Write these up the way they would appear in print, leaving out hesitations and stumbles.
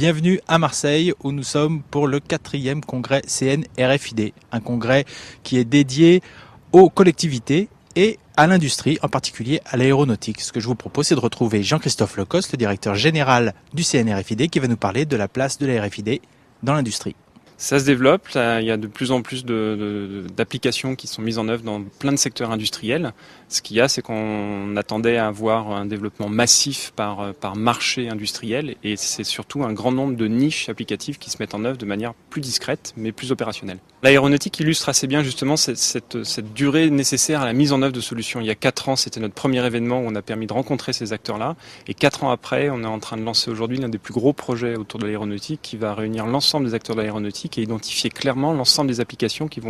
Bienvenue à Marseille où nous sommes pour le 4e congrès CNRFID, un congrès qui est dédié aux collectivités et à l'industrie, en particulier à l'aéronautique. Ce que je vous propose, c'est de retrouver Jean-Christophe Lecoste, le directeur général du CNRFID, qui va nous parler de la place de la RFID dans l'industrie. Ça se développe, il y a de plus en plus d'applications qui sont mises en œuvre dans plein de secteurs industriels. Ce qu'il y a, c'est qu'on attendait à avoir un développement massif par marché industriel et c'est surtout un grand nombre de niches applicatives qui se mettent en œuvre de manière plus discrète mais plus opérationnelle. L'aéronautique illustre assez bien justement cette durée nécessaire à la mise en œuvre de solutions. Il y a 4 ans, c'était notre premier événement où on a permis de rencontrer ces acteurs-là et 4 ans après, on est en train de lancer aujourd'hui l'un des plus gros projets autour de l'aéronautique qui va réunir l'ensemble des acteurs de l'aéronautique et identifier clairement l'ensemble des applications qui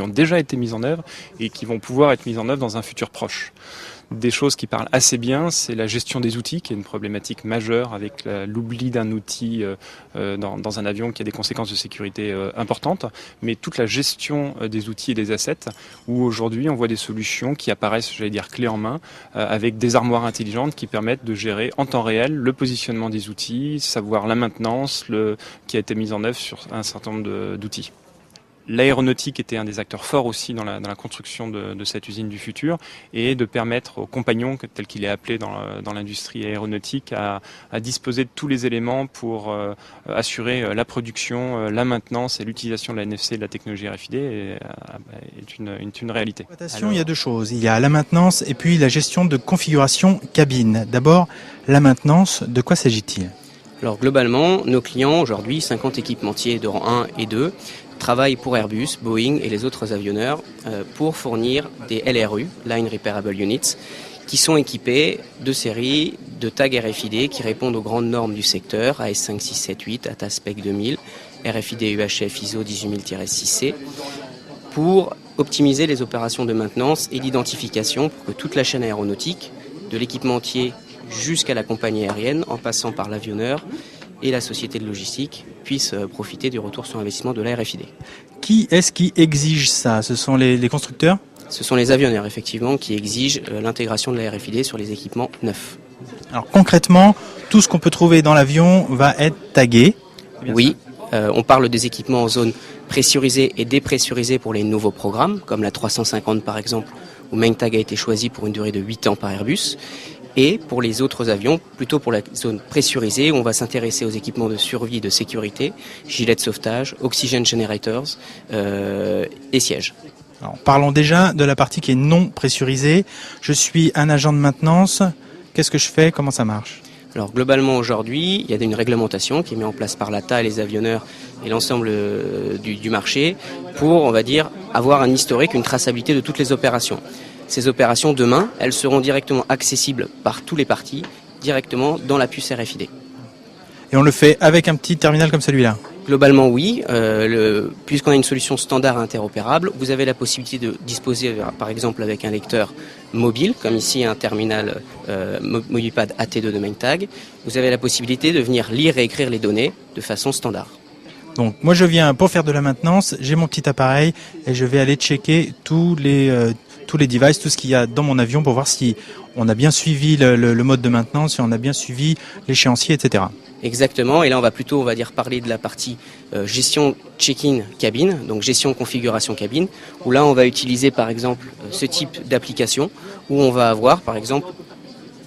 ont déjà été mises en œuvre et qui vont pouvoir être mises en œuvre dans un futur proche. Des choses qui parlent assez bien, c'est la gestion des outils, qui est une problématique majeure avec l'oubli d'un outil dans un avion qui a des conséquences de sécurité importantes, mais toute la gestion des outils et des assets, où aujourd'hui on voit des solutions qui apparaissent, j'allais dire, clés en main, avec des armoires intelligentes qui permettent de gérer en temps réel le positionnement des outils, savoir la maintenance qui a été mise en œuvre sur un certain nombre d'outils. L'aéronautique était un des acteurs forts aussi dans la construction de cette usine du futur et de permettre aux compagnons, tel qu'il est appelé dans l'industrie aéronautique, à disposer de tous les éléments pour assurer la production, la maintenance et l'utilisation de la NFC et de la technologie RFID est une réalité. Il y a deux choses. Il y a la maintenance et puis la gestion de configuration cabine. D'abord, la maintenance, de quoi s'agit-il ? Alors globalement, nos clients aujourd'hui, 50 équipementiers de rang 1 et 2, travaillent pour Airbus, Boeing et les autres avionneurs pour fournir des LRU, Line Repairable Units, qui sont équipés de séries de tags RFID qui répondent aux grandes normes du secteur, AS5678, ATASPEC 2000, RFID UHF ISO 18000-6C, pour optimiser les opérations de maintenance et d'identification pour que toute la chaîne aéronautique, de l'équipementier jusqu'à la compagnie aérienne, en passant par l'avionneur et la société de logistique, puisse profiter du retour sur investissement de la RFID. Qui est-ce qui exige ça ? Ce sont les constructeurs ? Ce sont les avionneurs, effectivement, qui exigent l'intégration de la RFID sur les équipements neufs. Alors concrètement, tout ce qu'on peut trouver dans l'avion va être tagué ? Oui, on parle des équipements en zone pressurisée et dépressurisée pour les nouveaux programmes, comme la 350 par exemple, où Maintag a été choisi pour une durée de 8 ans par Airbus. Et pour les autres avions, plutôt pour la zone pressurisée, on va s'intéresser aux équipements de survie et de sécurité, gilets de sauvetage, oxygen generators et sièges. Alors, parlons déjà de la partie qui est non pressurisée. Je suis un agent de maintenance. Qu'est-ce que je fais ? Comment ça marche ? Alors globalement aujourd'hui, il y a une réglementation qui est mise en place par l'ATA et les avionneurs et l'ensemble du marché pour, on va dire, avoir un historique, une traçabilité de toutes les opérations. Ces opérations, demain, elles seront directement accessibles par tous les partis, directement dans la puce RFID. Et on le fait avec un petit terminal comme celui-là ? Globalement, oui. Puisqu'on a une solution standard interopérable, vous avez la possibilité de disposer, par exemple, avec un lecteur mobile, comme ici un terminal Mobipad AT2 de Maintag. Vous avez la possibilité de venir lire et écrire les données de façon standard. Donc moi je viens pour faire de la maintenance, j'ai mon petit appareil et je vais aller checker tous les devices, tout ce qu'il y a dans mon avion pour voir si on a bien suivi le mode de maintenance, si on a bien suivi l'échéancier, etc. Exactement, et là on va plutôt, parler de la partie gestion check-in cabine, donc gestion configuration cabine, où là on va utiliser par exemple ce type d'application, où on va avoir par exemple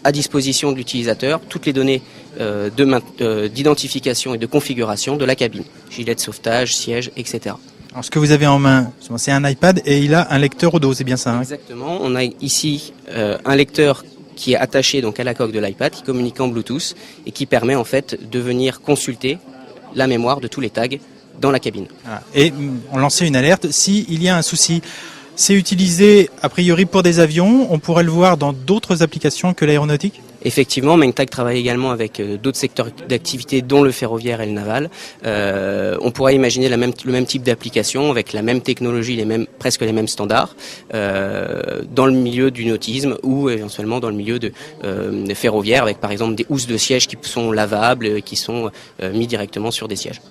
à disposition de l'utilisateur toutes les données d'identification et de configuration de la cabine, gilet de sauvetage, siège, etc. Alors ce que vous avez en main, c'est un iPad et il a un lecteur au dos, c'est bien ça ? Exactement, on a ici un lecteur qui est attaché donc à la coque de l'iPad, qui communique en Bluetooth et qui permet en fait de venir consulter la mémoire de tous les tags dans la cabine. Et on lançait une alerte s'il y a un souci. C'est utilisé a priori pour des avions, on pourrait le voir dans d'autres applications que l'aéronautique ? Effectivement, Maintag travaille également avec d'autres secteurs d'activité, dont le ferroviaire et le naval. On pourrait imaginer le même type d'application avec la même technologie, presque les mêmes standards, dans le milieu du nautisme ou éventuellement dans le milieu de ferroviaire, avec par exemple des housses de sièges qui sont lavables, qui sont mis directement sur des sièges.